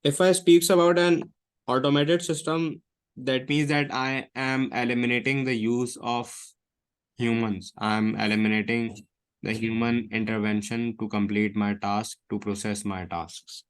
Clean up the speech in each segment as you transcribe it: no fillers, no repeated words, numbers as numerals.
If I speaks about an automated system, that means that I am eliminating the use of humans. I'm eliminating the human intervention to complete my task, to process my tasks.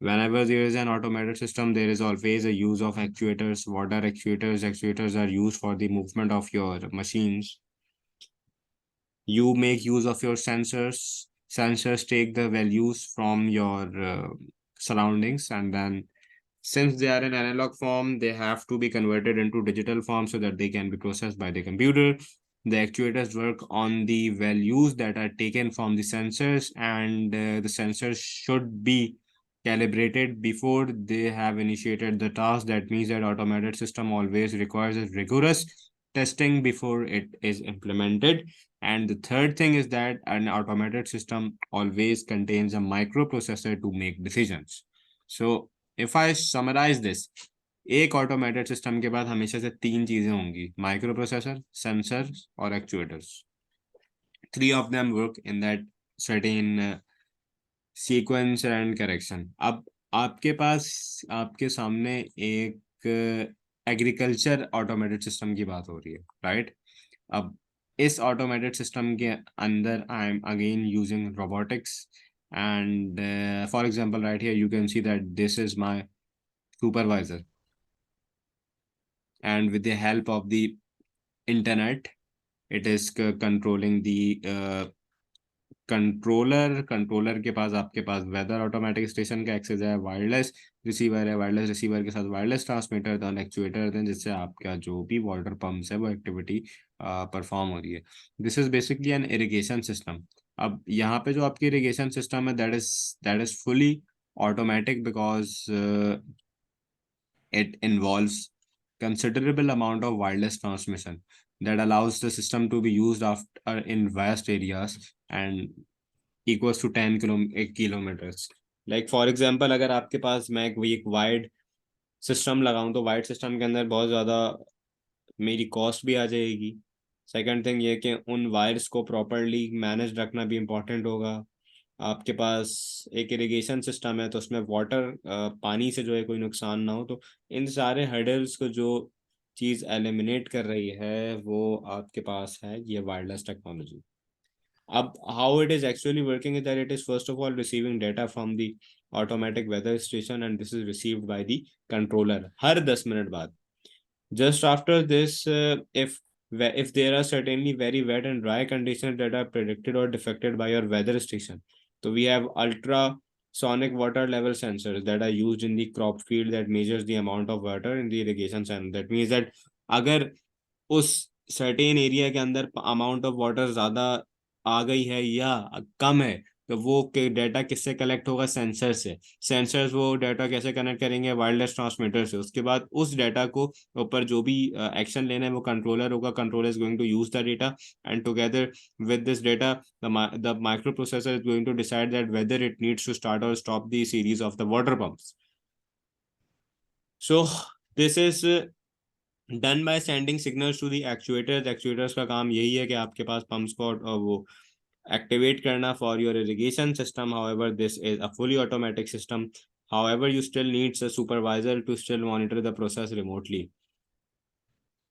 Whenever there is an automated system, there is always a use of actuators. What are actuators? Actuators are used for the movement of your machines. You make use of your sensors. Sensors take the values from your surroundings, and then since they are in analog form, they have to be converted into digital form so that they can be processed by the computer. The actuators work on the values that are taken from the sensors, and the sensors should be calibrated before they have initiated the task. That means that automated system always requires a rigorous testing before it is implemented. And the third thing is that an automated system always contains a microprocessor to make decisions. So if I summarize this, एक automated system के बाद हमेशा से तीन चीजें होंगी: micro processor, sensor और actuators. Three of them work in that certain sequence and correction. अब आपके पास, आपके सामने एक एग्रीकल्चर ऑटोमेटेड सिस्टम की बात हो रही है, राइट? अब इस ऑटोमेटेड सिस्टम के अंदर I am again using robotics, and for example right here you can see that this is my supervisor, and with the help of the internet it is controlling the controller के पास, आपके पास weather automatic station का access है, wireless receiver है, wireless receiver के साथ wireless transmitter then actuator then, जिससे आपका जो भी वाटर पंप्स है वो एक्टिविटी परफॉर्म हो रही है. This is basically an irrigation system. अब यहाँ पे जो आपकी इरिगेशन सिस्टम है that is fully automatic because it involves considerable amount of wireless transmission that allows the system to be used after in vast areas and equals to 10 kilometers. Like for example, अगर आपके पास मैं कोई एक wide system लगाऊं तो wide system के अंदर बहुत ज़्यादा मेरी कॉस्ट भी आ जाएगी. सेकंड थिंग ये कि उन वायर्स को प्रॉपरली मैनेज रखना भी इम्पोर्टेंट होगा. आपके पास एक इरिगेशन सिस्टम है तो उसमें वाटर, पानी से जो है कोई नुकसान ना हो. तो इन सारे हर्डल्स को जो चीज़ एलिमिनेट कर रही है वो आपके पास है ये वायरलेस टेक्नोलॉजी. अब how it is actually working is that it is first of all receiving data from the automatic weather station, and this is received by the controller हर 10 मिनट बाद. Just after this, if there are certainly very wet and dry conditions that are predicted or defected by your weather station, so we have ultrasonic water level sensors that are used in the crop field that measures the amount of water in the irrigation channel. That means that अगर उस certain area के अंदर amount of water ज्यादा आ गई है या कम है, तो वो डाटा किससे कलेक्ट होगा? सेंसर से. सेंसर्स वो डाटा कैसे कनेक्ट करेंगे? वायरलेस ट्रांसमीटर से. उसके बाद उस डाटा को ऊपर जो भी एक्शन लेना है वो कंट्रोलर होगा. Controller is going to use the data, and together with this data the microprocessor is going to decide that whether it needs to start और stop the series of the water pumps. So this is done by sending signals to the actuators. Actuators का काम यही है कि आपके पास pumps को वो activate करना for your irrigation system. However, this is a fully automatic system. However, you still need a supervisor to still monitor the process remotely.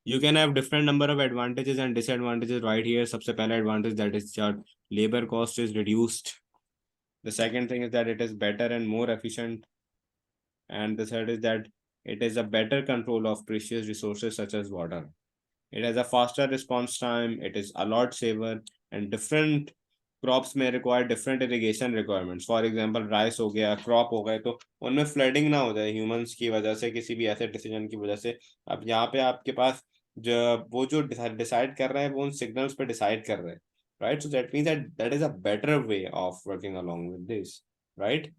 You can have different number of advantages and disadvantages right here. सबसे पहला advantage that is your labor cost is reduced. The second thing is that it is better and more efficient. And the third is that it is a better control of precious resources such as water. It has a faster response time, it is a lot saver, and different crops में require different irrigation requirements. For example rice हो गया, crop हो गए, तो उनमें flooding ना हो जाए ह्यूमंस की वजह से, किसी भी ऐसे डिसीजन की वजह से. अब यहाँ पे आपके पास जो वो जो डिसाइड कर रहे हैं वो उन सिग्नल्स पे डिसाइड कर रहे हैं, right? So that means that that is a better way of working along with this, right?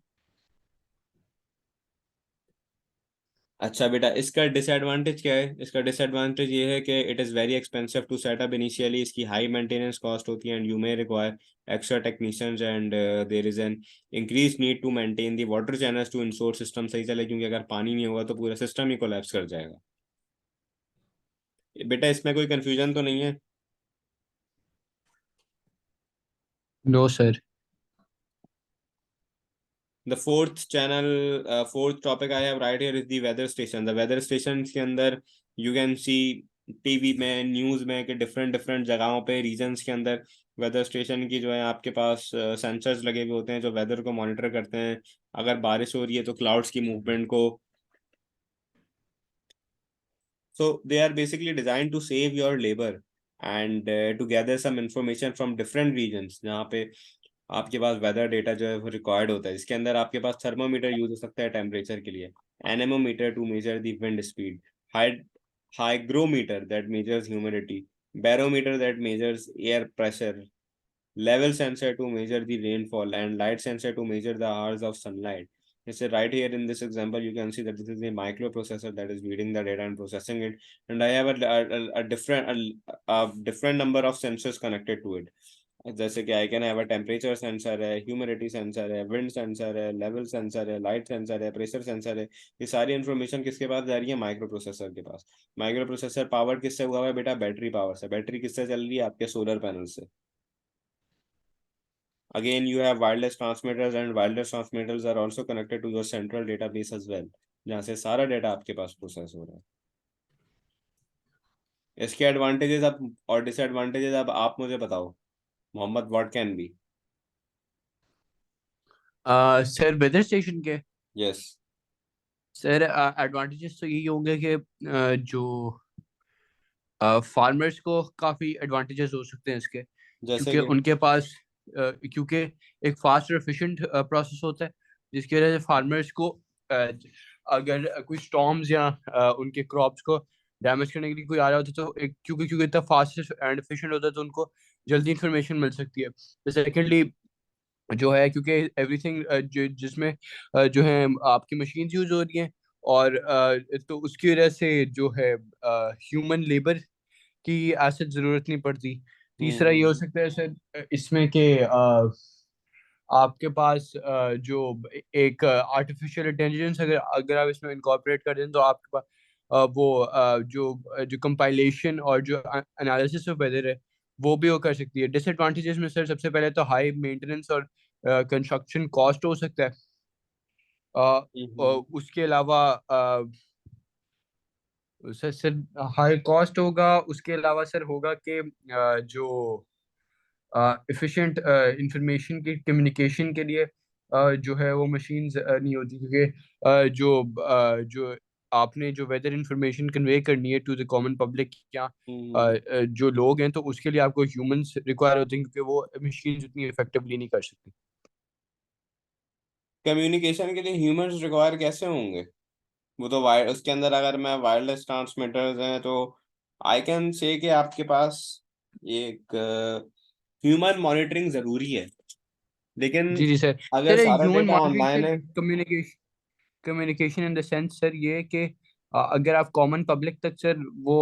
अच्छा बेटा, इसका डिसएडवांटेज क्या है? इसका डिसएडवांटेज ये है कि it is very expensive to setup initially. इसकी हाई मेंटेनेंस कॉस्ट होती है, and you may require extra technicians, and there is an increase need to maintain the water channels to ensure system सही चले, क्योंकि अगर पानी नहीं होगा तो पूरा सिस्टम ही कोलैप्स कर जाएगा. बेटा इसमें कोई कंफ्यूजन तो नहीं है? No sir. The fourth topic I have write here is the weather station. The weather station के अंदर यू कैन सी टीवी में, न्यूज में कि डिफरेंट डिफरेंट जगहों पे, रीजन्स के अंदर वेदर स्टेशन की जो है आपके पास सेंसर्स लगे हुए होते हैं जो वेदर को मॉनिटर करते हैं। अगर बारिश हो रही है तो क्लाउड्स की मूवमेंट को, so they are basically designed to save your labor and to gather some information from different regions जहाँ पे आपके पास वेदर डेटा जो है वो रिक्वायर्ड होता है। इसके अंदर आपके पास थर्मोमीटर यूज हो सकता है टेम्परेचर के लिए, anemometer to measure the wind speed, high hygrometer that measures humidity, barometer that measures air pressure, level sensor to measure the rainfall, and light sensor to measure the hours of sunlight. It's right here in this example, you can see that this is a microprocessor that is reading the data and processing it. And I have a different number of sensors connected to it. जैसे कि I can have a temperature sensor है, humidity sensor है, wind sensor है, level sensor है, light sensor है, pressure sensor है। ये सारी इन्फॉर्मेशन किसके पास जा रही है? माइक्रो प्रोसेसर के पास। माइक्रो प्रोसेसर पावर किससे हुआ है बेटा? बैटरी पावर से। बैटरी किससे चल रही है? आपके सोलर पैनल से। Again, you have wireless transmitters, and wireless transmitters are also connected to your central database as well, जहाँ से सारा डेटा आपके पास प्रोसेस हो रहा है। इसके एडवांटेजेस अब और डिसएडवांटेजेस अब आप मुझे बताओ Mohammed, what can be? Sir weather station के यस। सर एडवांटेजेस तो यही होंगे कि जो फार्मर्स को काफ़ी एडवांटेजेस हो सकते हैं इसके, जैसे क्योंकि कि उनके पास क्योंकि एक फास्ट और एफिशिएंट प्रोसेस होता है, जिसकी वजह से फार्मर्स को अगर कोई स्टॉर्म्स या उनके क्रॉप्स को डैमेज करने के लिए कोई आ रहा होता है, तो एक क्योंकि इतना फास्ट एंड एफिशिएंट होता है, तो उनको जल्दी इन्फॉर्मेशन मिल सकती है। सेकेंडली जो है, क्योंकि एवरीथिंग जिसमें जो है आपकी मशीन्स यूज हो रही हैं, और तो उसकी वजह से जो है ह्यूमन लेबर की एसेट ज़रूरत नहीं पड़ती। तीसरा ये हो हम्म सकता है सर इसमें कि आपके पास जो एक आर्टिफिशियल इंटेलिजेंस अगर अगर आप इसमें इनकॉर्पोरेट कर दें, तो आपके पास जो कंपाइलेशन और जो एनालिसिस ऑफ वेदर है वो भी वो कर सकती है। डिसएडवांटेजेस में सर सबसे पहले तो हाई मेंटेनेंस और कंस्ट्रक्शन कॉस्ट हो सकता है। हम्म उसके अलावा सर सर हाई कॉस्ट होगा। उसके अलावा सर होगा कि जो एफिशिएंट इंफॉर्मेशन की कम्युनिकेशन के लिए जो है वो मशीन्स नहीं होती, क्योंकि जो आपने जो वेदर इंफॉर्मेशन कन्वे करनी है टू द कॉमन पब्लिक या जो लोग हैं, तो उसके लिए आपको ह्यूमंस रिक्वायर होते हैं, क्योंकि वो मशीन्स उतनी इफेक्टिवली नहीं कर सकती। कम्युनिकेशन के लिए ह्यूमंस रिक्वायर कैसे होंगे? वो तो वायर उसके अंदर अगर मैं वायरलेस ट्रांसमीटर्स हैं तो आई कैन से कि आपके पास एक ह्यूमन मॉनिटरिंग जरूरी है, लेकिन जी जी सर। अगर सर सारा human data monitoring online sir, है। Communication in the sense sir ये कि अगर आप कॉमन पब्लिक तक सर वो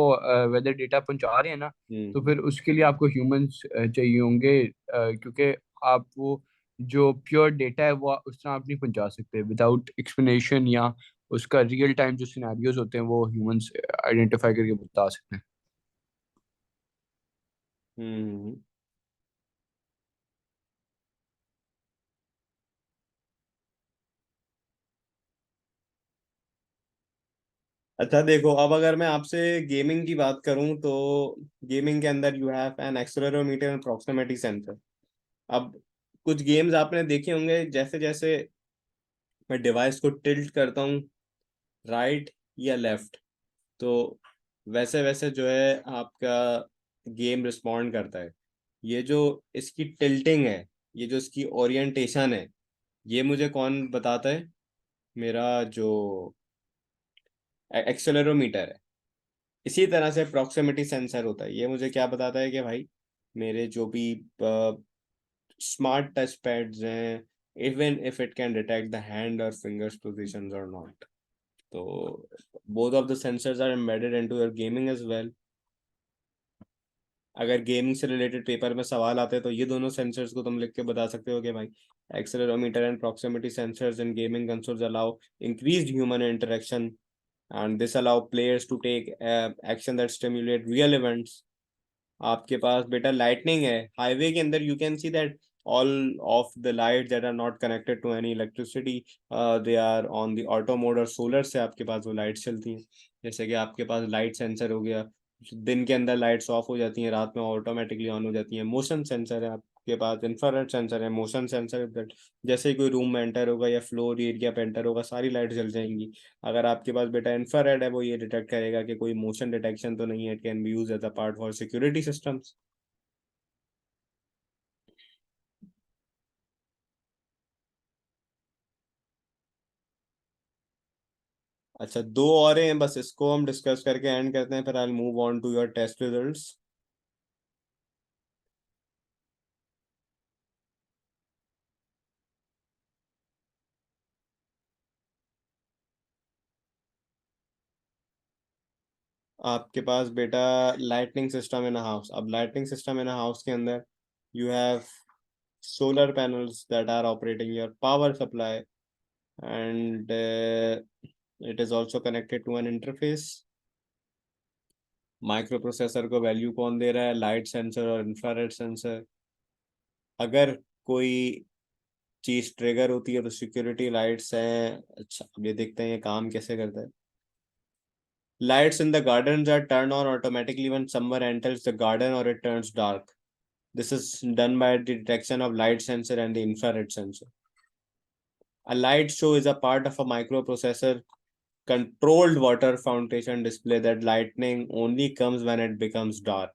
वेदर डेटा पहुंचा रहे हैं ना, तो हम्म फिर उसके लिए आपको ह्यूमंस चाहिए होंगे, क्योंकि आप वो जो प्योर डेटा है वो उस तरह आप नहीं पहुंचा सकते विदाउट एक्सप्लेनेशन, या उसका रियल टाइम जो सिनेरियोज होते हैं वो ह्यूमंस आइडेंटिफाई करके बता सकते हैं। हम्म अच्छा देखो, अब अगर मैं आपसे गेमिंग की बात करूं तो गेमिंग के अंदर you have an accelerometer and proximity sensor. अब कुछ गेम्स आपने देखे होंगे, जैसे जैसे मैं डिवाइस को टिल्ट करता हूँ राइट या लेफ्ट, तो वैसे वैसे जो है आपका गेम रिस्पॉन्ड करता है। ये जो इसकी टिल्टिंग है, ये जो इसकी ओरिएंटेशन है, ये मुझे कौन बताता है? मेरा जो एक्सेलेरोमीटर है। इसी तरह से प्रॉक्सिमिटी सेंसर होता है, ये मुझे क्या बताता है कि भाई मेरे जो भी स्मार्ट टच पैड्स हैं, even if it can detect the hand और फिंगर्स पोजीशंस और नॉट, तो both of the sensors are embedded into your gaming as well. अगर गेमिंग से रिलेटेड पेपर में सवाल आते हैं तो ये दोनों सेंसर्स को तुम लिख के बता सकते हो कि भाई accelerometer and proximity sensors in gaming consoles allow increased human interaction and this allow players to take action that stimulate real events। आपके पास बेटा लाइटनिंग है हाईवे के अंदर, you can see that all of the lights that are not connected to any electricity, they are on the auto mode और solar से आपके पास वो lights चलती हैं। जैसे कि आपके पास लाइट सेंसर हो गया, दिन के अंदर लाइट्स ऑफ हो जाती हैं, रात में ऑटोमेटिकली ऑन हो जाती हैं। मोशन सेंसर है आपके पास, इंफ्रारेड सेंसर है, मोशन सेंसर दैट जैसे ही कोई रूम में एंटर होगा या फ्लोर एरिया पे एंटर होगा, सारी लाइट जल जाएंगी। अगर आपके पास बेटा इंफ्रारेड है, वो ये डिटेक्ट करेगा कि कोई मोशन डिटेक्शन तो नहीं है, it can be use as a part for security systems. अच्छा, दो और हैं बस, इसको हम डिस्कस करके एंड करते हैं, फिर I will move on to your test results. आपके पास बेटा लाइटनिंग सिस्टम इन हाउस। अब लाइटनिंग सिस्टम इन हाउस के अंदर you have solar panels that are operating your power supply, and it is also connected to an interface। Micro processor को value कौन दे रहा है? लाइट सेंसर और infrared sensor. अगर कोई चीज ट्रिगर होती है तो सिक्योरिटी लाइट्स हैं। अच्छा, अब ये देखते हैं ये काम कैसे करता है। Lights in the gardens are turned on automatically when someone enters the garden or it turns dark. This is done by the detection of light sensor and the infrared sensor. A light show is a part of a microprocessor controlled water fountain display that lightning only comes when it becomes dark.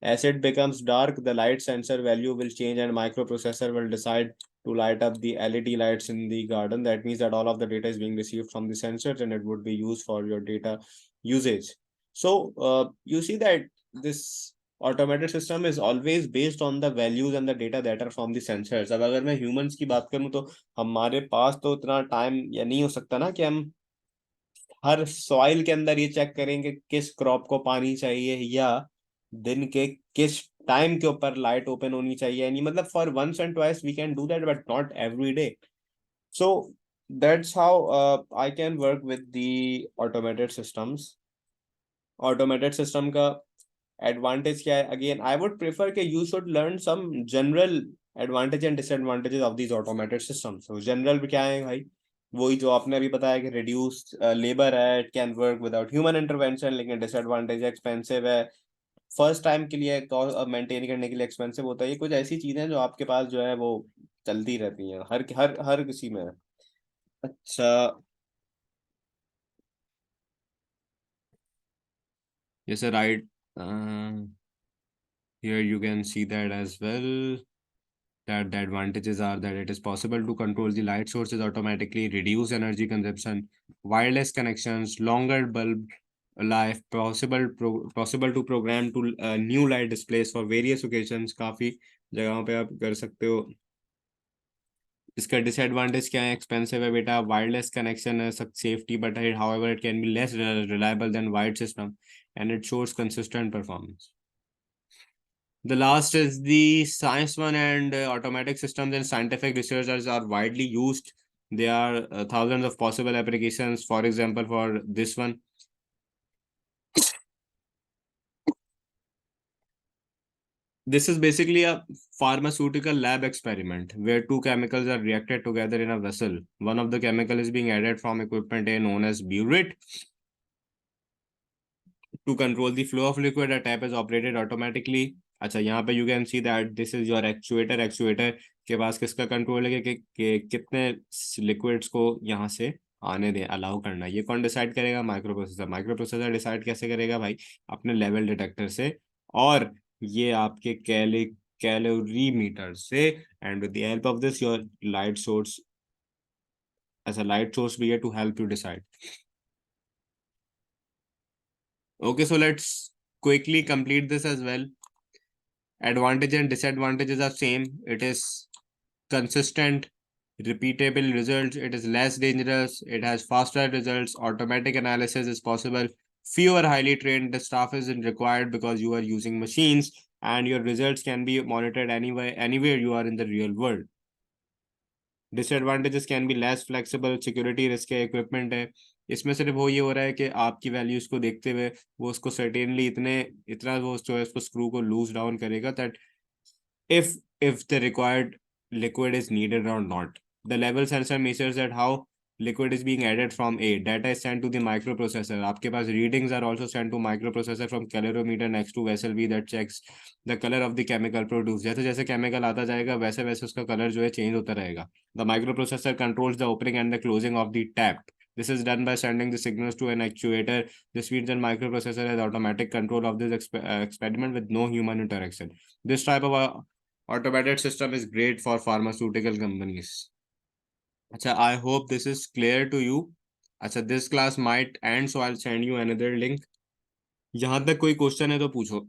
As it becomes dark, the light sensor value will change and microprocessor will decide to light up the LED lights in the garden. That means that all of the data is being received from the sensors and it would be used for your data usage. So you see that this automated system is always based on the values and the data that are from the sensors। अब अगर मैं humans की बात करूं तो हमारे पास तो उतना टाइम या नहीं हो सकता ना कि हम हर सॉइल के अंदर ये चेक करेंगे किस क्रॉप को पानी चाहिए या दिन के किस टाइम के ऊपर लाइट ओपन होनी चाहिए। नहीं मतलब for once and twice we can do that but not every day. So that's how I can work with the automated systems. Automated system का एडवांटेज क्या है? अगेन आई वुड प्रेफर कि you should learn some general advantage and disadvantages of these automated systems. General क्या है भाई? वही जो आपने अभी बताया कि रिड्यूस लेबर है, it can work without human intervention. लेकिन डिसएडवांटेज एक्सपेंसिव है, फर्स्ट टाइम के लिए मेंटेन करने के लिए एक्सपेंसिव होता है। ये कुछ ऐसी चीजें जो आपके पास जो है वो चलती रहती हैं हर हर हर किसी में। अच्छा, yes right, here you can see that as well, that the advantages are that it is possible to control the light sources automatically, reduce energy consumption, wireless connections, longer bulb life, possible to program to new light displays for various occasions। काफी जगहों पे आप कर सकते हो। इसका disadvantage क्या है? एक्सपेंसिव है बेटा, वायरलेस कनेक्शन है, सेफ्टी बट है, however it can be less reliable then wired system and it shows consistent performance. The last is the science one, and automatic systems and scientific researchers are widely used. There are thousands of possible applications. For example, for this one, this is basically a pharmaceutical lab experiment where two chemicals are reacted together in a vessel. One of the chemical is being added from equipment A known as burette. To control the flow of liquid, a tap is operated automatically. अच्छा, यहाँ पे you can see that this is your actuator. Actuator के पास किसका control है कि कितने liquids को यहाँ से आने दें, अलाउ करना है। ये कौन डिसाइड करेगा? Micro processor. Micro processor decide कैसे करेगा भाई? अपने लेवल डिटेक्टर से, और ये आपके कैलोरी मीटर से, and with the help of this your light source, ऐसा लाइट सोर्स भी है to help you decide. Okay, so let's quickly complete this as well. Advantage and disadvantages are same. It is consistent, repeatable results. It is less dangerous. It has faster results. Automatic analysis is possible. Fewer highly trained staff isn't required because you are using machines, and your results can be monitored anywhere you are in the real world. Disadvantages can be less flexible, security risk है, equipment है। इसमें सिर्फ वो ये हो रहा है कि आपकी वैल्यूज को देखते हुए वो उसको सर्टेनली इतना वो जो है उसको स्क्रू को लूज डाउन करेगा that if the required liquid is needed or not. The level sensor measures that how liquid is being added from A. Data is sent to the microprocessor. आपके पास readings are also sent to microprocessor from calorimeter next to vessel B that checks the color of the chemical produced. जैसे जैसे chemical आता जाएगा वैसे वैसे उसका color जो है change होता रहेगा. The microprocessor controls the opening and the closing of the tap. This is done by sending the signals to an actuator. This means that microprocessor has automatic control of this experiment with no human interaction. This type of automated system is great for pharmaceutical companies. Acha, I hope this is clear to you. Acha, this class might end, so I'll send you another link. यहाँ तक कोई question है तो पूछो.